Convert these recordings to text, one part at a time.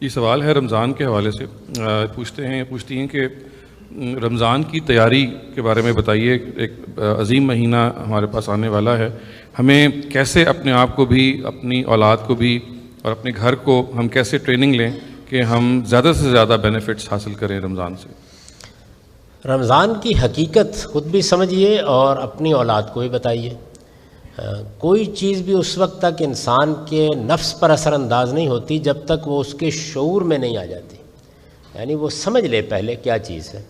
یہ سوال ہے رمضان کے حوالے سے، پوچھتی ہیں کہ رمضان کی تیاری کے بارے میں بتائیے۔ ایک عظیم مہینہ ہمارے پاس آنے والا ہے، ہمیں کیسے اپنے آپ کو بھی، اپنی اولاد کو بھی اور اپنے گھر کو ہم کیسے ٹریننگ لیں کہ ہم زیادہ سے زیادہ بینیفٹس حاصل کریں رمضان سے؟ رمضان کی حقیقت خود بھی سمجھیے اور اپنی اولاد کو بھی بتائیے۔ کوئی چیز بھی اس وقت تک انسان کے نفس پر اثر انداز نہیں ہوتی جب تک وہ اس کے شعور میں نہیں آ جاتی، یعنی وہ سمجھ لے پہلے کیا چیز ہے۔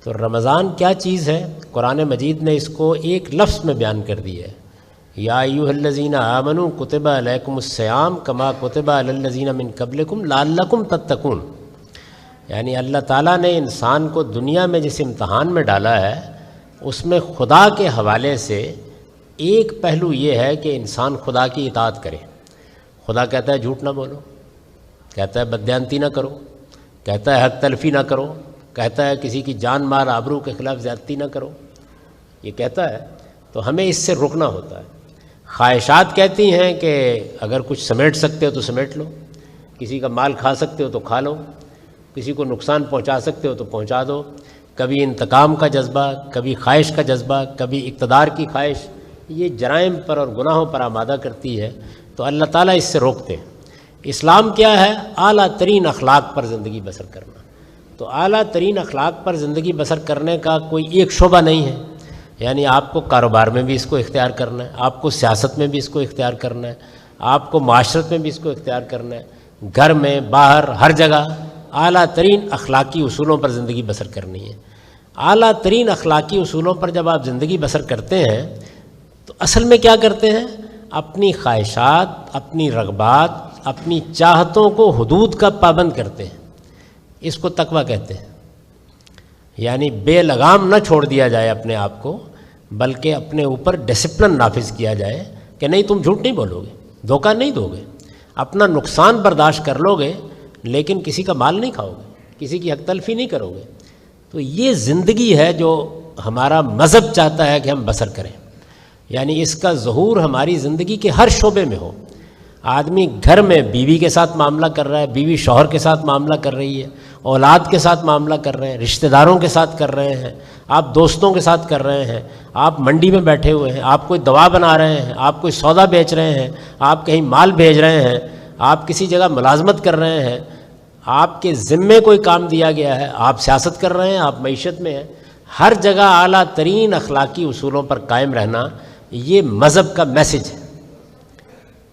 تو رمضان کیا چیز ہے؟ قرآن مجید نے اس کو ایک لفظ میں بیان کر دیا ہے، یا ایھا الذین آمنوا کتب علیکم الصیام کما کتب علی الذین من قبلکم لعلکم تتقون۔ یعنی اللہ تعالیٰ نے انسان کو دنیا میں جس امتحان میں ڈالا ہے اس میں خدا کے حوالے سے ایک پہلو یہ ہے کہ انسان خدا کی اطاعت کرے۔ خدا کہتا ہے جھوٹ نہ بولو، کہتا ہے بددیانتی نہ کرو، کہتا ہے حق تلفی نہ کرو، کہتا ہے کسی کی جان مال آبرو کے خلاف زیادتی نہ کرو، یہ کہتا ہے، تو ہمیں اس سے رکنا ہوتا ہے۔ خواہشات کہتی ہیں کہ اگر کچھ سمیٹ سکتے ہو تو سمیٹ لو، کسی کا مال کھا سکتے ہو تو کھا لو، کسی کو نقصان پہنچا سکتے ہو تو پہنچا دو۔ کبھی انتقام کا جذبہ، کبھی خواہش کا جذبہ، کبھی اقتدار کی خواہش، یہ جرائم پر اور گناہوں پر آمادہ کرتی ہے، تو اللہ تعالیٰ اس سے روکتے ہیں۔ اسلام کیا ہے؟ اعلیٰ ترین اخلاق پر زندگی بسر کرنا۔ تو اعلیٰ ترین اخلاق پر زندگی بسر کرنے کا کوئی ایک شعبہ نہیں ہے، یعنی آپ کو کاروبار میں بھی اس کو اختیار کرنا ہے، آپ کو سیاست میں بھی اس کو اختیار کرنا ہے، آپ کو معاشرت میں بھی اس کو اختیار کرنا ہے، گھر میں باہر ہر جگہ اعلیٰ ترین اخلاقی اصولوں پر زندگی بسر کرنی ہے۔ اعلیٰ ترین اخلاقی اصولوں پر جب آپ زندگی بسر کرتے ہیں تو اصل میں کیا کرتے ہیں؟ اپنی خواہشات، اپنی رغبات، اپنی چاہتوں کو حدود کا پابند کرتے ہیں، اس کو تقویٰ کہتے ہیں۔ یعنی بے لگام نہ چھوڑ دیا جائے اپنے آپ کو، بلکہ اپنے اوپر ڈسپلن نافذ کیا جائے کہ نہیں تم جھوٹ نہیں بولو گے، دھوکہ نہیں دو گے، اپنا نقصان برداشت کر لو گے لیکن کسی کا مال نہیں کھاؤ گے، کسی کی حق تلفی نہیں کرو گے۔ تو یہ زندگی ہے جو ہمارا مذہب چاہتا ہے کہ ہم بسر کریں، یعنی اس کا ظہور ہماری زندگی کے ہر شعبے میں ہو۔ آدمی گھر میں بیوی کے ساتھ معاملہ کر رہا ہے، بیوی شوہر کے ساتھ معاملہ کر رہی ہے، اولاد کے ساتھ معاملہ کر رہے ہیں، رشتہ داروں کے ساتھ کر رہے ہیں، آپ دوستوں کے ساتھ کر رہے ہیں، آپ منڈی میں بیٹھے ہوئے ہیں، آپ کوئی دوا بنا رہے ہیں، آپ کوئی سودا بیچ رہے ہیں، آپ کہیں مال بھیج رہے ہیں، آپ کسی جگہ ملازمت کر رہے ہیں، آپ کے ذمے کوئی کام دیا گیا ہے، آپ سیاست کر رہے ہیں، آپ معیشت میں ہیں، ہر جگہ اعلیٰ ترین اخلاقی اصولوں پر قائم رہنا، یہ مذہب کا میسج ہے۔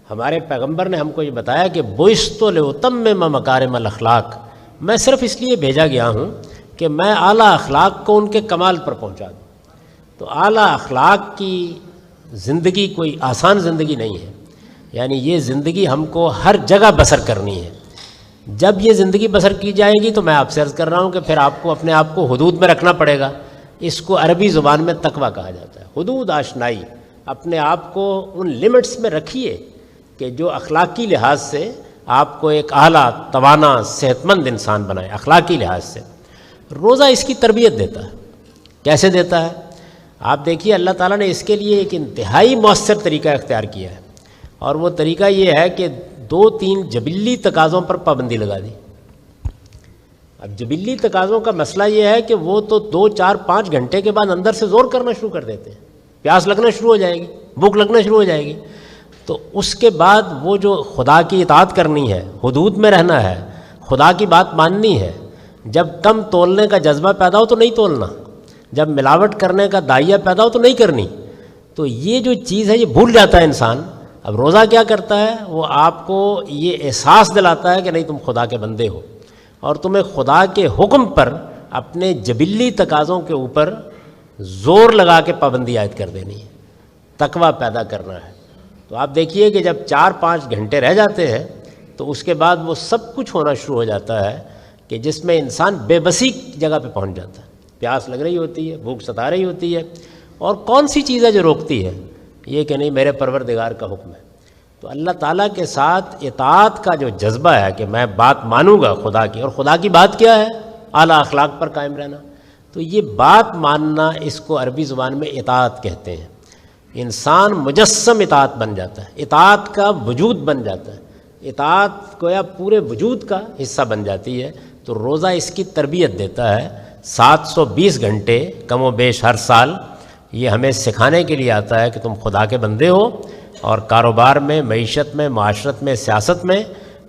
ہمارے پیغمبر نے ہم کو یہ بتایا کہ بعثت لأتمم مکارم الاخلاق، میں صرف اس لیے بھیجا گیا ہوں کہ میں اعلیٰ اخلاق کو ان کے کمال پر پہنچا دوں۔ تو اعلیٰ اخلاق کی زندگی کوئی آسان زندگی نہیں ہے، یعنی یہ زندگی ہم کو ہر جگہ بسر کرنی ہے۔ جب یہ زندگی بسر کی جائے گی تو میں آپ سے عرض کر رہا ہوں کہ پھر آپ کو اپنے آپ کو حدود میں رکھنا پڑے گا۔ اس کو عربی زبان میں تقویٰ کہا جاتا ہے، حدود آشنائی۔ اپنے آپ کو ان لمٹس میں رکھیے کہ جو اخلاقی لحاظ سے آپ کو ایک اعلیٰ توانا صحت مند انسان بنائے۔ اخلاقی لحاظ سے روزہ اس کی تربیت دیتا ہے۔ کیسے دیتا ہے؟ آپ دیکھیے اللہ تعالیٰ نے اس کے لیے ایک انتہائی مؤثر طریقہ اختیار کیا ہے، اور وہ طریقہ یہ ہے کہ 2-3 جبلی تقاضوں پر پابندی لگا دی۔ اب جبلی تقاضوں کا مسئلہ یہ ہے کہ وہ تو 2-4-5 گھنٹے کے بعد اندر سے زور کرنا شروع کر دیتے ہیں، پیاس لگنا شروع ہو جائے گی، بھوک لگنا شروع ہو جائے گی۔ تو اس کے بعد وہ جو خدا کی اطاعت کرنی ہے، حدود میں رہنا ہے، خدا کی بات ماننی ہے، جب کم تولنے کا جذبہ پیدا ہو تو نہیں تولنا، جب ملاوٹ کرنے کا داعیہ پیدا ہو تو نہیں کرنی۔ تو یہ جو چیز ہے یہ بھول جاتا ہے انسان۔ اب روزہ کیا کرتا ہے؟ وہ آپ کو یہ احساس دلاتا ہے کہ نہیں تم خدا کے بندے ہو، اور تمہیں خدا کے حکم پر اپنے جبلی تقاضوں کے اوپر زور لگا کے پابندی عائد کر دینی ہے، تقویٰ پیدا کرنا ہے۔ تو آپ دیکھیے کہ جب 4-5 گھنٹے رہ جاتے ہیں تو اس کے بعد وہ سب کچھ ہونا شروع ہو جاتا ہے کہ جس میں انسان بے بسی جگہ پہ پہنچ جاتا ہے۔ پیاس لگ رہی ہوتی ہے، بھوک ستا رہی ہوتی ہے، اور کون سی چیز ہے جو روکتی ہے؟ یہ کہ نہیں میرے پروردگار کا حکم ہے۔ تو اللہ تعالیٰ کے ساتھ اطاعت کا جو جذبہ ہے کہ میں بات مانوں گا خدا کی، اور خدا کی بات کیا ہے؟ اعلیٰ اخلاق پر قائم رہنا۔ تو یہ بات ماننا، اس کو عربی زبان میں اطاعت کہتے ہیں۔ انسان مجسم اطاعت بن جاتا ہے، اطاعت کا وجود بن جاتا ہے۔ اطاعت گویا پورے وجود کا حصہ بن جاتی ہے. تو روزہ اس کی تربیت دیتا ہے. 720 گھنٹے کم و بیش ہر سال یہ ہمیں سکھانے کے لیے آتا ہے کہ تم خدا کے بندے ہو، اور کاروبار میں، معیشت میں، معاشرت میں، سیاست میں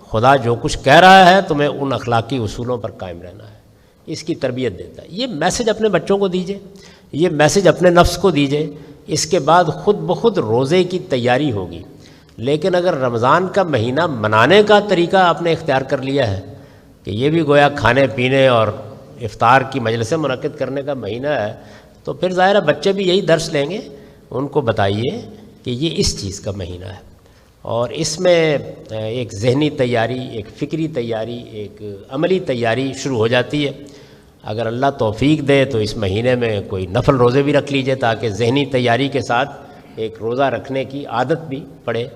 خدا جو کچھ کہہ رہا ہے تمہیں ان اخلاقی اصولوں پر قائم رہنا ہے. اس کی تربیت دیتا ہے. یہ میسج اپنے بچوں کو دیجئے، یہ میسج اپنے نفس کو دیجئے. اس کے بعد خود بخود روزے کی تیاری ہوگی. لیکن اگر رمضان کا مہینہ منانے کا طریقہ آپ نے اختیار کر لیا ہے کہ یہ بھی گویا کھانے پینے اور افطار کی مجلسیں منعقد کرنے کا مہینہ ہے، تو پھر ظاہر ہے بچے بھی یہی درس لیں گے. ان کو بتائیے کہ یہ اس چیز کا مہینہ ہے، اور اس میں ایک ذہنی تیاری، ایک فکری تیاری، ایک عملی تیاری شروع ہو جاتی ہے. اگر اللہ توفیق دے تو اس مہینے میں کوئی نفل روزے بھی رکھ لیجئے تاکہ ذہنی تیاری کے ساتھ ایک روزہ رکھنے کی عادت بھی پڑے.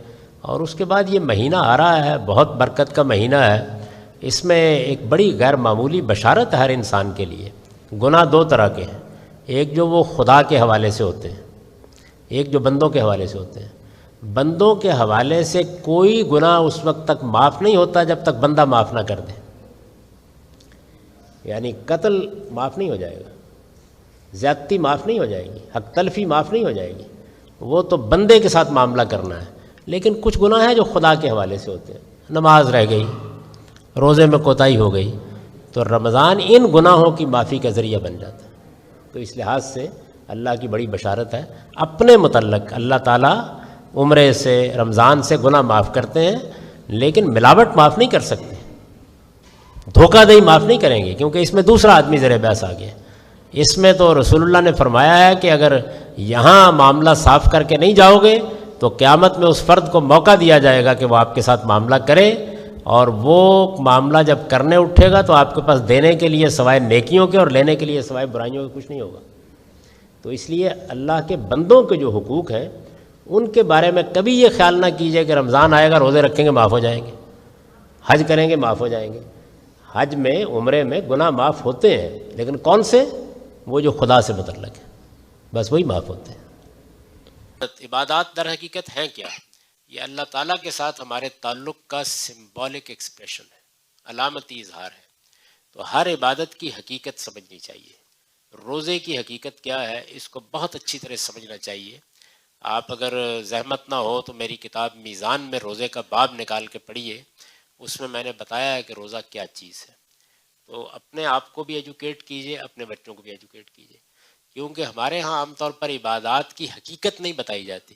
اور اس کے بعد یہ مہینہ آ رہا ہے، بہت برکت کا مہینہ ہے. اس میں ایک بڑی غیر معمولی بشارت ہے ہر انسان کے لیے. گناہ دو طرح کے ہیں، ایک جو وہ خدا کے حوالے سے ہوتے ہیں، ایک جو بندوں کے حوالے سے ہوتے ہیں. بندوں کے حوالے سے کوئی گناہ اس وقت تک معاف نہیں ہوتا جب تک بندہ معاف نہ کر دے. یعنی قتل معاف نہیں ہو جائے گا، زیادتی معاف نہیں ہو جائے گی، حق تلفی معاف نہیں ہو جائے گی، وہ تو بندے کے ساتھ معاملہ کرنا ہے. لیکن کچھ گناہ ہیں جو خدا کے حوالے سے ہوتے ہیں. نماز رہ گئی، روزے میں کوتاہی ہو گئی، تو رمضان ان گناہوں کی معافی کا ذریعہ بن جاتا ہے. تو اس لحاظ سے اللہ کی بڑی بشارت ہے. اپنے متعلق اللہ تعالیٰ عمرے سے، رمضان سے گناہ معاف کرتے ہیں، لیکن ملاوٹ معاف نہیں کر سکتے، دھوکہ دہی معاف نہیں کریں گے، کیونکہ اس میں دوسرا آدمی زیر بحث آ گیا. اس میں تو رسول اللہ نے فرمایا ہے کہ اگر یہاں معاملہ صاف کر کے نہیں جاؤ گے تو قیامت میں اس فرد کو موقع دیا جائے گا کہ وہ آپ کے ساتھ معاملہ کرے، اور وہ معاملہ جب کرنے اٹھے گا تو آپ کے پاس دینے کے لیے سوائے نیکیوں کے اور لینے کے لیے سوائے برائیوں کے کچھ نہیں ہوگا. تو اس لیے اللہ کے بندوں کے جو حقوق ہیں ان کے بارے میں کبھی یہ خیال نہ کیجیے کہ رمضان آئے گا روزے رکھیں گے معاف ہو جائیں گے، حج کریں گے معاف ہو جائیں گے. حج میں، عمرے میں گناہ معاف ہوتے ہیں، لیکن کون سے؟ وہ جو خدا سے متعلق ہے، بس وہی معاف ہوتے ہیں. عبادات در حقیقت ہیں کیا؟ یہ اللہ تعالیٰ کے ساتھ ہمارے تعلق کا سمبولک ایکسپریشن ہے، علامتی اظہار ہے. تو ہر عبادت کی حقیقت سمجھنی چاہیے. روزے کی حقیقت کیا ہے اس کو بہت اچھی طرح سمجھنا چاہیے. آپ اگر زحمت نہ ہو تو میری کتاب میزان میں روزے کا باب نکال کے پڑھیے. اس میں نے بتایا ہے کہ روزہ کیا چیز ہے. تو اپنے آپ کو بھی ایجوکیٹ کیجئے، اپنے بچوں کو بھی ایجوکیٹ کیجئے، کیونکہ ہمارے ہاں عام طور پر عبادات کی حقیقت نہیں بتائی جاتی.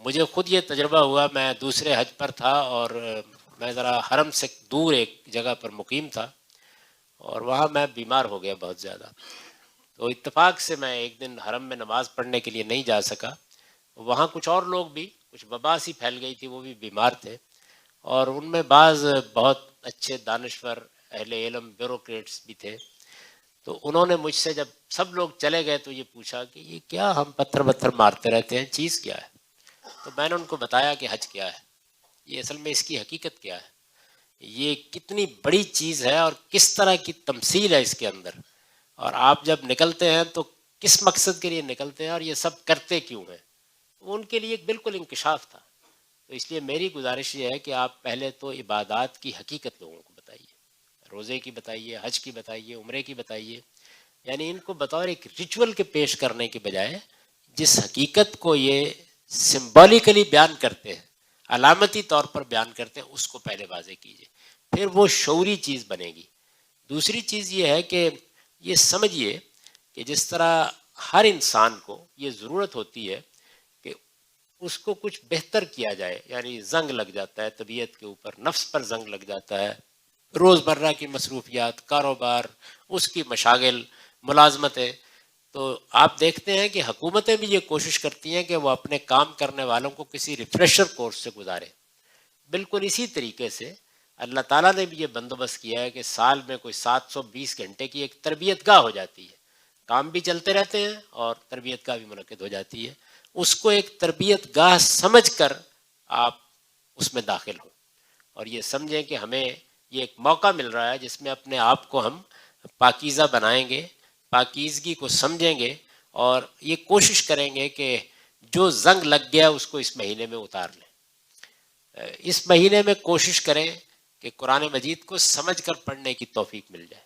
مجھے خود یہ تجربہ ہوا، میں دوسرے حج پر تھا اور میں ذرا حرم سے دور ایک جگہ پر مقیم تھا، اور وہاں میں بیمار ہو گیا بہت زیادہ. تو اتفاق سے میں ایک دن حرم میں نماز پڑھنے کے لیے نہیں جا سکا. وہاں کچھ اور لوگ بھی، کچھ وبا سی پھیل گئی تھی، وہ بھی بیمار تھے، اور ان میں بعض بہت اچھے دانشور اہل علم بیوروکریٹس بھی تھے. تو انہوں نے مجھ سے جب سب لوگ چلے گئے تو یہ پوچھا کہ یہ کیا ہم پتھر مارتے رہتے ہیں، چیز کیا ہے؟ تو میں نے ان کو بتایا کہ حج کیا ہے، یہ اصل میں اس کی حقیقت کیا ہے، یہ کتنی بڑی چیز ہے اور کس طرح کی تمثیل ہے اس کے اندر، اور آپ جب نکلتے ہیں تو کس مقصد کے لیے نکلتے ہیں اور یہ سب کرتے کیوں ہیں. ان کے لیے ایک بالکل انکشاف تھا. تو اس لیے میری گزارش یہ ہے کہ آپ پہلے تو عبادات کی حقیقت لوگوں کو بتائیے، روزے کی بتائیے، حج کی بتائیے، عمرے کی بتائیے. یعنی ان کو بطور ایک ریچول کے پیش کرنے کے بجائے جس حقیقت کو یہ سمبولیکلی بیان کرتے ہیں، علامتی طور پر بیان کرتے ہیں، اس کو پہلے واضح کیجیے، پھر وہ شعوری چیز بنے گی. دوسری چیز یہ ہے کہ یہ سمجھیے کہ جس طرح ہر انسان کو یہ ضرورت ہوتی ہے کہ اس کو کچھ بہتر کیا جائے، یعنی زنگ لگ جاتا ہے طبیعت کے اوپر، نفس پر زنگ لگ جاتا ہے، روزمرہ کی مصروفیات، کاروبار، اس کی مشاغل، ملازمتیں. تو آپ دیکھتے ہیں کہ حکومتیں بھی یہ کوشش کرتی ہیں کہ وہ اپنے کام کرنے والوں کو کسی ریفریشر کورس سے گزارے. بالکل اسی طریقے سے اللہ تعالیٰ نے بھی یہ بندوبست کیا ہے کہ سال میں کوئی 720 گھنٹے کی ایک تربیت گاہ ہو جاتی ہے. کام بھی چلتے رہتے ہیں اور تربیت گاہ بھی منعقد ہو جاتی ہے. اس کو ایک تربیت گاہ سمجھ کر آپ اس میں داخل ہوں، اور یہ سمجھیں کہ ہمیں یہ ایک موقع مل رہا ہے جس میں اپنے آپ کو ہم پاکیزہ بنائیں گے، پاکیزگی کو سمجھیں گے، اور یہ کوشش کریں گے کہ جو زنگ لگ گیا اس کو اس مہینے میں اتار لیں. اس مہینے میں کوشش کریں کہ قرآن مجید کو سمجھ کر پڑھنے کی توفیق مل جائے.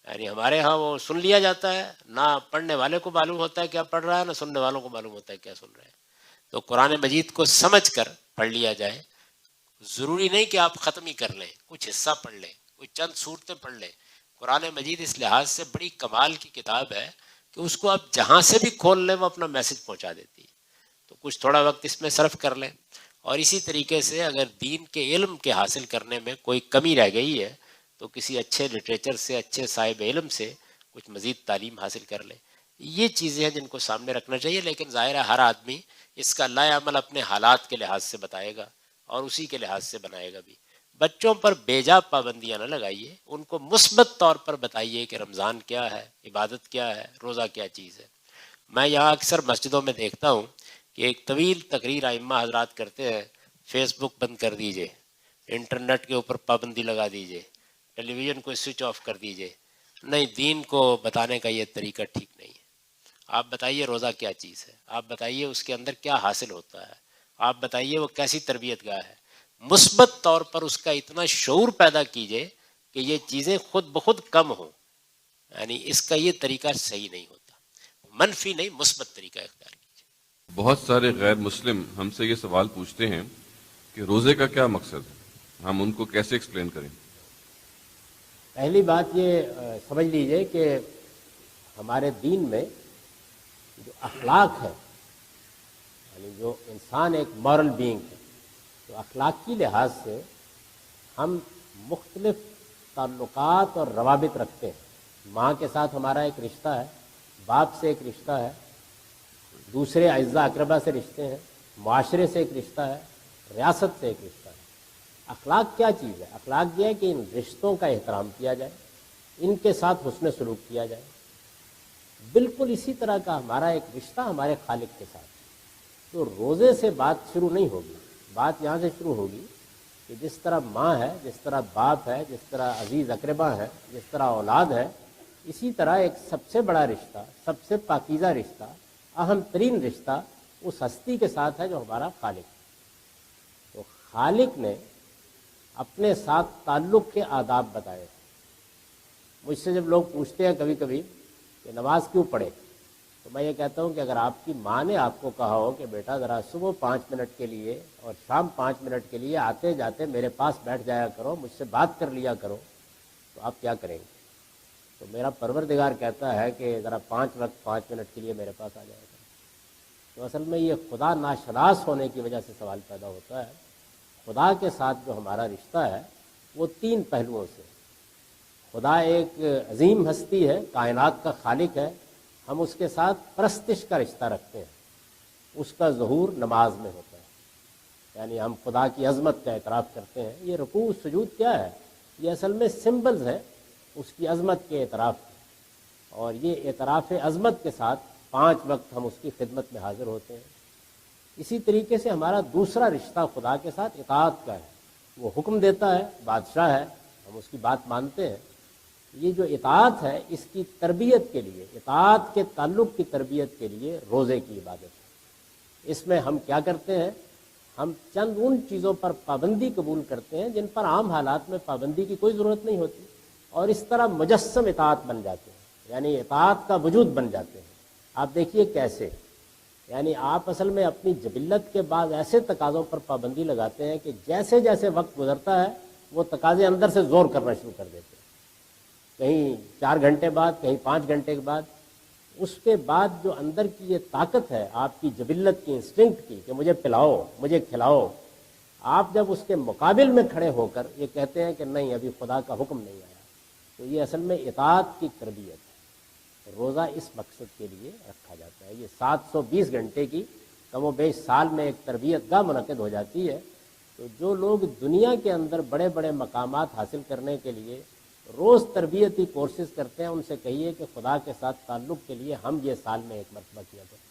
یعنی ہمارے ہاں وہ سن لیا جاتا ہے، نہ پڑھنے والے کو معلوم ہوتا ہے کیا پڑھ رہا ہے، نہ سننے والوں کو معلوم ہوتا ہے کیا سن رہے ہیں. تو قرآن مجید کو سمجھ کر پڑھ لیا جائے. ضروری نہیں کہ آپ ختم ہی کر لیں، کچھ حصہ پڑھ لیں، کچھ چند صورتیں پڑھ لیں. قرآن مجید اس لحاظ سے بڑی کمال کی کتاب ہے کہ اس کو آپ جہاں سے بھی کھول لیں وہ اپنا میسج پہنچا دیتی ہے. تو کچھ تھوڑا وقت اس میں صرف کر لیں. اور اسی طریقے سے اگر دین کے علم کے حاصل کرنے میں کوئی کمی رہ گئی ہے تو کسی اچھے لٹریچر سے، اچھے صاحب علم سے کچھ مزید تعلیم حاصل کر لیں. یہ چیزیں ہیں جن کو سامنے رکھنا چاہیے. لیکن ظاہر ہے ہر آدمی اس کا لائے عمل اپنے حالات کے لحاظ سے بتائے گا اور اسی کے لحاظ سے بنائے گا بھی. بچوں پر بیجا پابندیاں نہ لگائیے، ان کو مثبت طور پر بتائیے کہ رمضان کیا ہے، عبادت کیا ہے، روزہ کیا چیز ہے. میں یہاں اکثر مسجدوں میں دیکھتا ہوں کہ ایک طویل تقریر ائمہ حضرات کرتے ہیں، فیس بک بند کر دیجئے، انٹرنیٹ کے اوپر پابندی لگا دیجئے، ٹیلی ویژن کو سوئچ آف کر دیجئے. نہیں، دین کو بتانے کا یہ طریقہ ٹھیک نہیں ہے. آپ بتائیے روزہ کیا چیز ہے، آپ بتائیے اس کے اندر کیا حاصل ہوتا ہے، آپ بتائیے وہ کیسی تربیت گاہ ہے. مثبت طور پر اس کا اتنا شعور پیدا کیجئے کہ یہ چیزیں خود بخود کم ہوں. یعنی اس کا یہ طریقہ صحیح نہیں ہوتا. منفی نہیں، مثبت طریقہ اختیار کیجئے. بہت سارے غیر مسلم ہم سے یہ سوال پوچھتے ہیں کہ روزے کا کیا مقصد ہے، ہم ان کو کیسے ایکسپلین کریں؟ پہلی بات یہ سمجھ لیجئے کہ ہمارے دین میں جو اخلاق ہے، یعنی جو انسان ایک مورل بینگ ہے، تو اخلاقی لحاظ سے ہم مختلف تعلقات اور روابط رکھتے ہیں. ماں کے ساتھ ہمارا ایک رشتہ ہے، باپ سے ایک رشتہ ہے، دوسرے اعزاء اقربا سے رشتے ہیں، معاشرے سے ایک رشتہ ہے، ریاست سے ایک رشتہ ہے. اخلاق کیا چیز ہے؟ اخلاق یہ ہے کہ ان رشتوں کا احترام کیا جائے، ان کے ساتھ حسن سلوک کیا جائے. بالکل اسی طرح کا ہمارا ایک رشتہ ہمارے خالق کے ساتھ. تو روزے سے بات شروع نہیں ہوگی، بات یہاں سے شروع ہوگی کہ جس طرح ماں ہے، جس طرح باپ ہے، جس طرح عزیز اقربا ہے، جس طرح اولاد ہے، اسی طرح ایک سب سے بڑا رشتہ، سب سے پاکیزہ رشتہ، اہم ترین رشتہ اس ہستی کے ساتھ ہے جو ہمارا خالق ہے. تو خالق نے اپنے ساتھ تعلق کے آداب بتائے. مجھ سے جب لوگ پوچھتے ہیں کبھی کبھی کہ نماز کیوں پڑھے، تو میں یہ کہتا ہوں کہ اگر آپ کی ماں نے آپ کو کہا ہو کہ بیٹا ذرا صبح 5 منٹ کے لیے اور شام 5 منٹ کے لیے آتے جاتے میرے پاس بیٹھ جایا کرو، مجھ سے بات کر لیا کرو، تو آپ کیا کریں گے؟ تو میرا پروردگار کہتا ہے کہ ذرا 5 وقت 5 منٹ کے لیے میرے پاس آ جایا کرو. تو اصل میں یہ خدا ناشناس ہونے کی وجہ سے سوال پیدا ہوتا ہے. خدا کے ساتھ جو ہمارا رشتہ ہے وہ 3 پہلوؤں سے. خدا ایک عظیم ہستی ہے، کائنات کا خالق ہے، ہم اس کے ساتھ پرستش کا رشتہ رکھتے ہیں. اس کا ظہور نماز میں ہوتا ہے، یعنی ہم خدا کی عظمت کا اعتراف کرتے ہیں. یہ رکوع سجود کیا ہے؟ یہ اصل میں سمبلز ہیں اس کی عظمت کے اعتراف کے. اور یہ اعتراف عظمت کے ساتھ 5 وقت ہم اس کی خدمت میں حاضر ہوتے ہیں. اسی طریقے سے ہمارا دوسرا رشتہ خدا کے ساتھ اطاعت کا ہے. وہ حکم دیتا ہے، بادشاہ ہے، ہم اس کی بات مانتے ہیں. یہ جو اطاعت ہے اس کی تربیت کے لیے، اطاعت کے تعلق کی تربیت کے لیے روزے کی عبادت ہے. اس میں ہم کیا کرتے ہیں؟ ہم چند ان چیزوں پر پابندی قبول کرتے ہیں جن پر عام حالات میں پابندی کی کوئی ضرورت نہیں ہوتی، اور اس طرح مجسم اطاعت بن جاتے ہیں، یعنی اطاعت کا وجود بن جاتے ہیں. آپ دیکھیے کیسے، یعنی آپ اصل میں اپنی جبلت کے بعد ایسے تقاضوں پر پابندی لگاتے ہیں کہ جیسے جیسے وقت گزرتا ہے وہ تقاضے اندر سے زور کرنا شروع کر دیتے ہیں. کہیں 4 گھنٹے بعد، کہیں 5 گھنٹے کے بعد. اس کے بعد جو اندر کی یہ طاقت ہے آپ کی جبلت کی، انسٹنکٹ کی، کہ مجھے پلاؤ، مجھے کھلاؤ، آپ جب اس کے مقابل میں کھڑے ہو کر یہ کہتے ہیں کہ نہیں ابھی خدا کا حکم نہیں آیا، تو یہ اصل میں اطاعت کی تربیت ہے. روزہ اس مقصد کے لیے رکھا جاتا ہے. یہ 720 گھنٹے کی کم و بیش سال میں ایک تربیت گاہ منعقد ہو جاتی ہے. تو جو لوگ دنیا کے اندر بڑے بڑے مقامات حاصل کرنے کے لیے روز تربیتی کورسز کرتے ہیں، ان سے کہیے کہ خدا کے ساتھ تعلق کے لیے ہم یہ سال میں ایک مرتبہ کیا کریں.